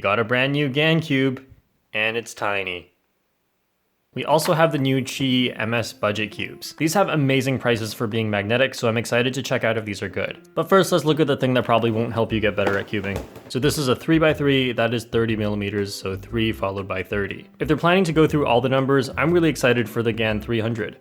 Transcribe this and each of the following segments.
We got a brand new Giang cube, and it's tiny. We also have the new Qiyi MS budget cubes. These have amazing prices for being magnetic, so I'm excited to check out if these are good. But first, let's look at the thing that probably won't help you get better at cubing. So this is a 3x3, that is 30 millimeters, so 3 followed by 30. If they're planning to go through all the numbers, I'm really excited for the GAN 300.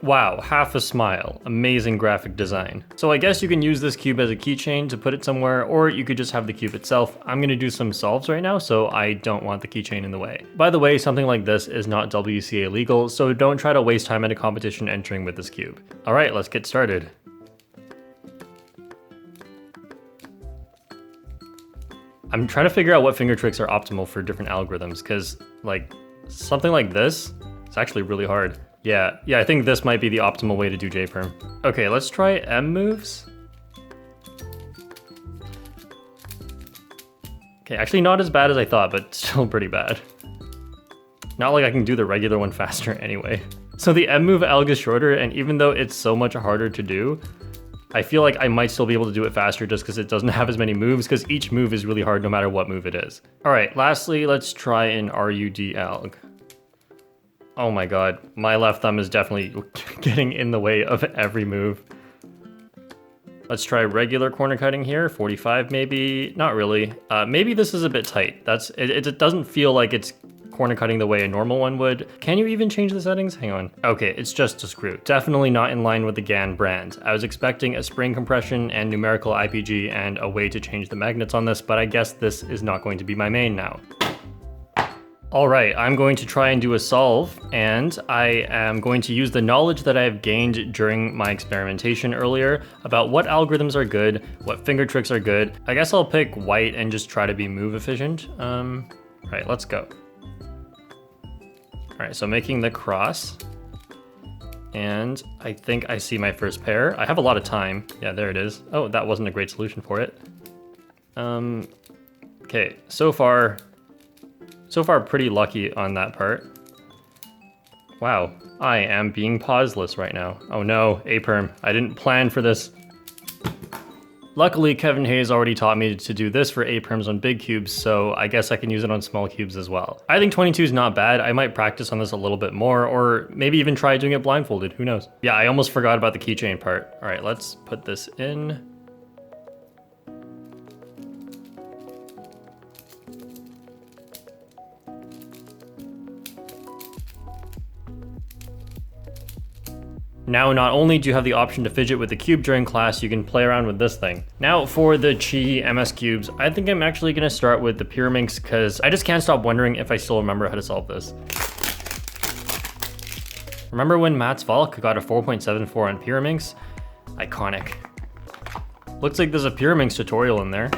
Wow, half a smile. Amazing graphic design. So I guess you can use this cube as a keychain to put it somewhere, or you could just have the cube itself. I'm gonna do some solves right now, so I don't want the keychain in the way. By the way, something like this is not WCA legal, so don't try to waste time at a competition entering with this cube. All right, let's get started. I'm trying to figure out what finger tricks are optimal for different algorithms, because like something like this, it's actually really hard. Yeah, I think this might be the optimal way to do J-perm. Okay, let's try M moves. Okay, actually not as bad as I thought, but still pretty bad. Not like I can do the regular one faster anyway. So the M move alg is shorter, and even though it's so much harder to do, I feel like I might still be able to do it faster just because it doesn't have as many moves, because each move is really hard no matter what move it is. All right, lastly, let's try an RUD alg. Oh my god, my left thumb is definitely getting in the way of every move. Let's try regular corner cutting here, 45 maybe, not really. Maybe this is a bit tight. It doesn't feel like it's corner cutting the way a normal one would. Can you even change the settings? Hang on. Okay, it's just a screw. Definitely not in line with the GAN brand. I was expecting a spring compression and numerical IPG and a way to change the magnets on this, but I guess this is not going to be my main now. All right, I'm going to try and do a solve, and I am going to use the knowledge that I have gained during my experimentation earlier about what algorithms are good, what finger tricks are good. I guess I'll pick white and just try to be move efficient. Right, let's go. All right, so making the cross, and I think I see my first pair. I have a lot of time. Yeah, there it is. Oh, that wasn't a great solution for it. Okay, so far pretty lucky on that part. Wow, I am being pauseless right now. Oh no, A-perm, I didn't plan for this. Luckily, Kevin Hayes already taught me to do this for A-perms on big cubes, so I guess I can use it on small cubes as well. I think 22 is not bad. I might practice on this a little bit more, or maybe even try doing it blindfolded, who knows? Yeah, I almost forgot about the keychain part. All right, let's put this in. Now, not only do you have the option to fidget with the cube during class, you can play around with this thing. Now, for the Qiyi MS cubes, I think I'm actually gonna start with the Pyraminx because I just can't stop wondering if I still remember how to solve this. Remember when Mats Valk got a 4.74 on Pyraminx? Iconic. Looks like there's a Pyraminx tutorial in there.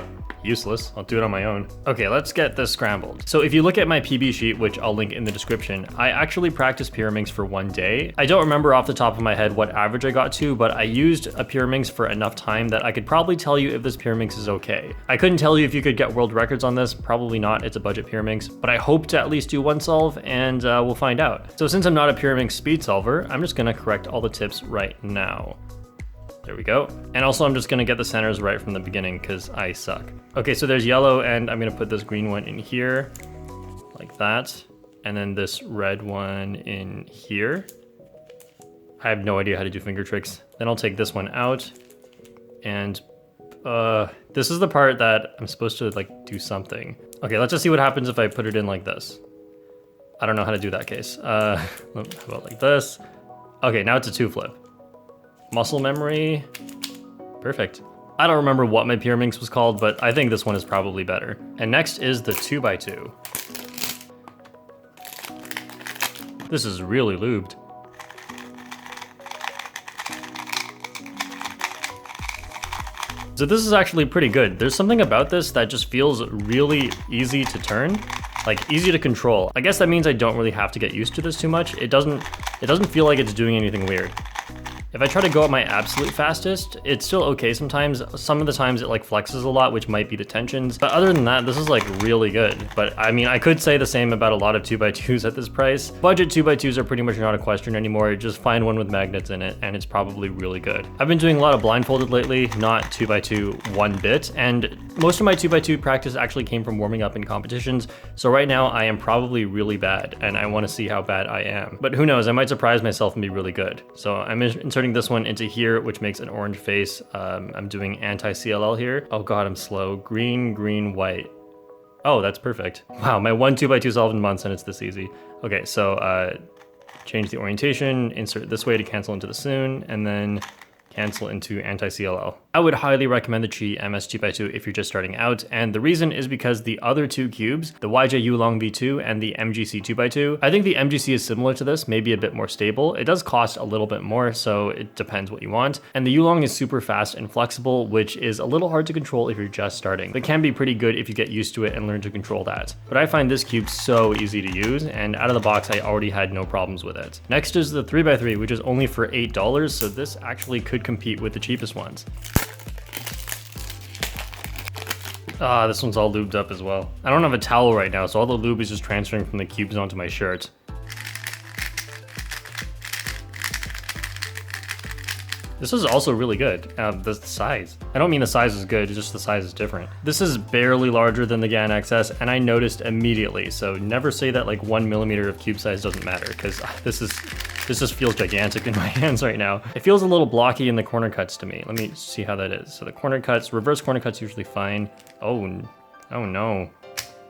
Useless, I'll do it on my own. Okay, let's get this scrambled. So if you look at my PB sheet, which I'll link in the description, I actually practiced Pyraminx for 1 day. I don't remember off the top of my head what average I got to, but I used a Pyraminx for enough time that I could probably tell you if this Pyraminx is okay. I couldn't tell you if you could get world records on this, probably not, it's a budget Pyraminx, but I hope to at least do one solve and we'll find out. So since I'm not a Pyraminx speed solver, I'm just gonna correct all the tips right now. There we go. And also I'm just gonna get the centers right from the beginning because I suck. Okay, so there's yellow and I'm gonna put this green one in here, like that. And then this red one in here. I have no idea how to do finger tricks. Then I'll take this one out. And this is the part that I'm supposed to like do something. Okay, let's just see what happens if I put it in like this. I don't know how to do that case. How about like this? Okay, now it's a 2-flip. Muscle memory, perfect. I don't remember what my Pyraminx was called, but I think this one is probably better. And next is the 2x2. This is really lubed. So this is actually pretty good. There's something about this that just feels really easy to turn, like easy to control. I guess that means I don't really have to get used to this too much. It doesn't feel like it's doing anything weird. If I try to go at my absolute fastest, it's still okay sometimes. Some of the times it like flexes a lot, which might be the tensions. But other than that, this is like really good. But I mean, I could say the same about a lot of 2x2s at this price. Budget 2x2s are pretty much not a question anymore. Just find one with magnets in it and it's probably really good. I've been doing a lot of blindfolded lately, not 2x2 one bit. And most of my 2x2 practice actually came from warming up in competitions. So right now I am probably really bad and I want to see how bad I am. But who knows, I might surprise myself and be really good. So I'm inserting this one into here, which makes an orange face. I'm doing anti-CLL here. Oh God, I'm slow. Green, green, white. Oh, that's perfect. Wow, my 2x2 solved in months and it's this easy. Okay, so change the orientation, insert this way to cancel into the soon, and then cancel into anti-CLL. I would highly recommend the Qiyi MS 2x2 if you're just starting out, and the reason is because the other two cubes, the YJ Yulong V2 and the MGC 2x2, I think the MGC is similar to this, maybe a bit more stable. It does cost a little bit more, so it depends what you want. And the Yulong is super fast and flexible, which is a little hard to control if you're just starting. But can be pretty good if you get used to it and learn to control that. But I find this cube so easy to use, and out of the box I already had no problems with it. Next is the 3x3, which is only for $8, so this actually could compete with the cheapest ones. Ah, this one's all lubed up as well. I don't have a towel right now, so all the lube is just transferring from the cubes onto my shirt. This is also really good. The size. I don't mean the size is good, it's just the size is different. This is barely larger than the Giang XS, and I noticed immediately, so never say that like 1 millimeter of cube size doesn't matter, because this just feels gigantic in my hands right now. It feels a little blocky in the corner cuts to me. Let me see how that is. So the corner cuts, reverse corner cuts usually fine. Oh no.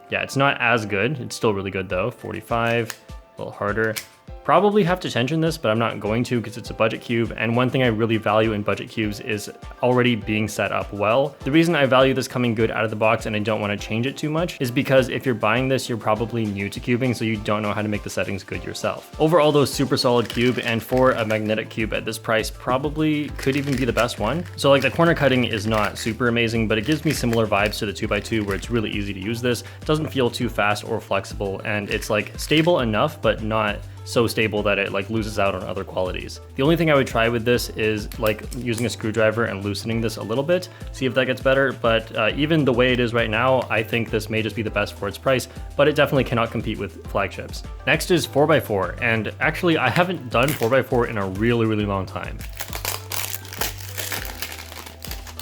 Yeah, it's not as good. It's still really good though. 45, a little harder. Probably have to tension this, but I'm not going to because it's a budget cube. And one thing I really value in budget cubes is already being set up well. The reason I value this coming good out of the box and I don't want to change it too much is because if you're buying this, you're probably new to cubing, so you don't know how to make the settings good yourself. Overall though, super solid cube, and for a magnetic cube at this price, probably could even be the best one. So like the corner cutting is not super amazing, but it gives me similar vibes to the 2x2 where it's really easy to use this. It doesn't feel too fast or flexible, and it's like stable enough, but not so stable that it like loses out on other qualities. The only thing I would try with this is like using a screwdriver and loosening this a little bit, see if that gets better. But even the way it is right now, I think this may just be the best for its price, but it definitely cannot compete with flagships. Next is 4x4, and actually I haven't done 4x4 in a really long time.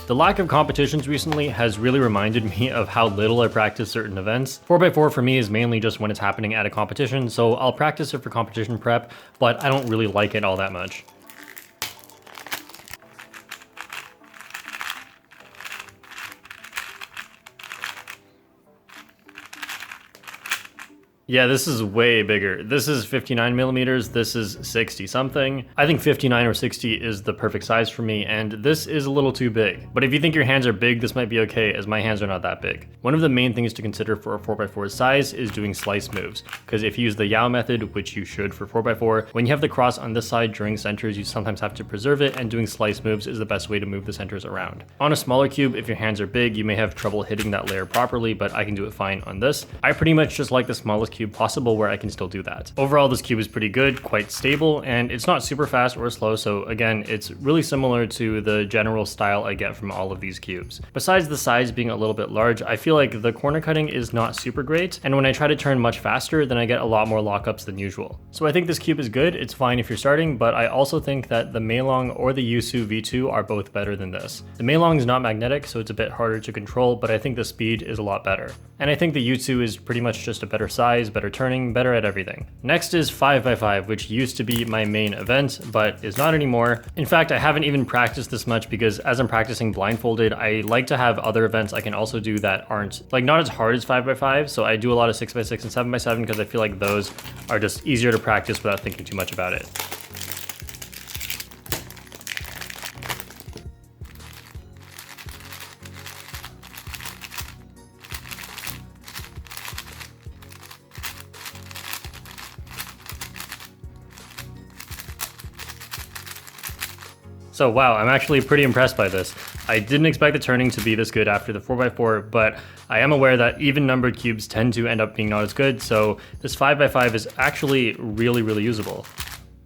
The lack of competitions recently has really reminded me of how little I practice certain events. 4x4 for me is mainly just when it's happening at a competition, so I'll practice it for competition prep, but I don't really like it all that much. Yeah, this is way bigger. This is 59 millimeters, this is 60 something. I think 59 or 60 is the perfect size for me, and this is a little too big. But if you think your hands are big, this might be okay, as my hands are not that big. One of the main things to consider for a 4x4 size is doing slice moves, because if you use the Yao method, which you should for 4x4, when you have the cross on this side during centers, you sometimes have to preserve it, and doing slice moves is the best way to move the centers around. On a smaller cube, if your hands are big, you may have trouble hitting that layer properly, but I can do it fine on this. I pretty much just like the smallest cube possible where I can still do that. Overall, this cube is pretty good, quite stable, and it's not super fast or slow, so again, it's really similar to the general style I get from all of these cubes. Besides the size being a little bit large, I feel like the corner cutting is not super great, and when I try to turn much faster, then I get a lot more lockups than usual. So I think this cube is good, it's fine if you're starting, but I also think that the Meilong or the Yusu V2 are both better than this. The Meilong is not magnetic, so it's a bit harder to control, but I think the speed is a lot better. And I think the Yusu is pretty much just a better size, better turning, better at everything. Next is 5x5, which used to be my main event, but is not anymore. In fact, I haven't even practiced this much because as I'm practicing blindfolded, I like to have other events I can also do that aren't, like, not as hard as 5x5, so I do a lot of 6x6 and 7x7 because I feel like those are just easier to practice without thinking too much about it. So wow, I'm actually pretty impressed by this. I didn't expect the turning to be this good after the 4x4, but I am aware that even numbered cubes tend to end up being not as good, so this 5x5 is actually really usable.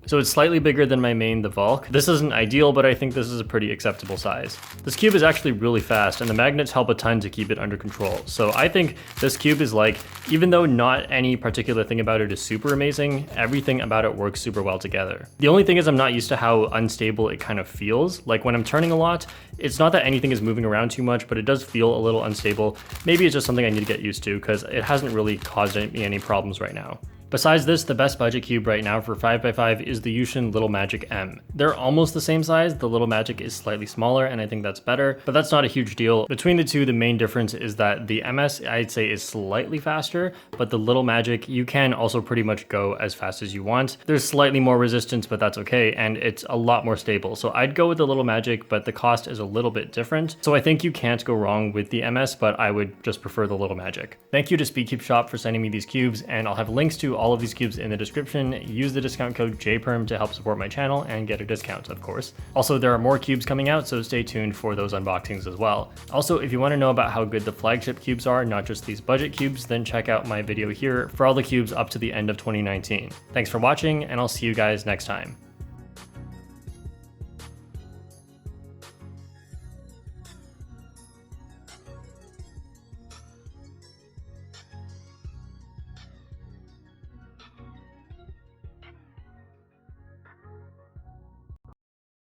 So it's slightly bigger than my main, the Valk. This isn't ideal, but I think this is a pretty acceptable size. This cube is actually really fast, and the magnets help a ton to keep it under control. So I think this cube is like, even though not any particular thing about it is super amazing, everything about it works super well together. The only thing is I'm not used to how unstable it kind of feels. Like when I'm turning a lot, it's not that anything is moving around too much, but it does feel a little unstable. Maybe it's just something I need to get used to because it hasn't really caused me any problems right now. Besides this, the best budget cube right now for 5x5 is the Yushin Little Magic M. They're almost the same size, the Little Magic is slightly smaller and I think that's better, but that's not a huge deal. Between the two, the main difference is that the MS I'd say is slightly faster, but the Little Magic, you can also pretty much go as fast as you want. There's slightly more resistance, but that's okay, and it's a lot more stable. So I'd go with the Little Magic, but the cost is a little bit different. So I think you can't go wrong with the MS, but I would just prefer the Little Magic. Thank you to Speedcube Shop for sending me these cubes, and I'll have links to all of these cubes in the description. Use the discount code JPerm to help support my channel and get a discount, of course. Also, there are more cubes coming out, so stay tuned for those unboxings as well. Also, if you want to know about how good the flagship cubes are, not just these budget cubes, then check out my video here for all the cubes up to the end of 2019. Thanks for watching, and I'll see you guys next time.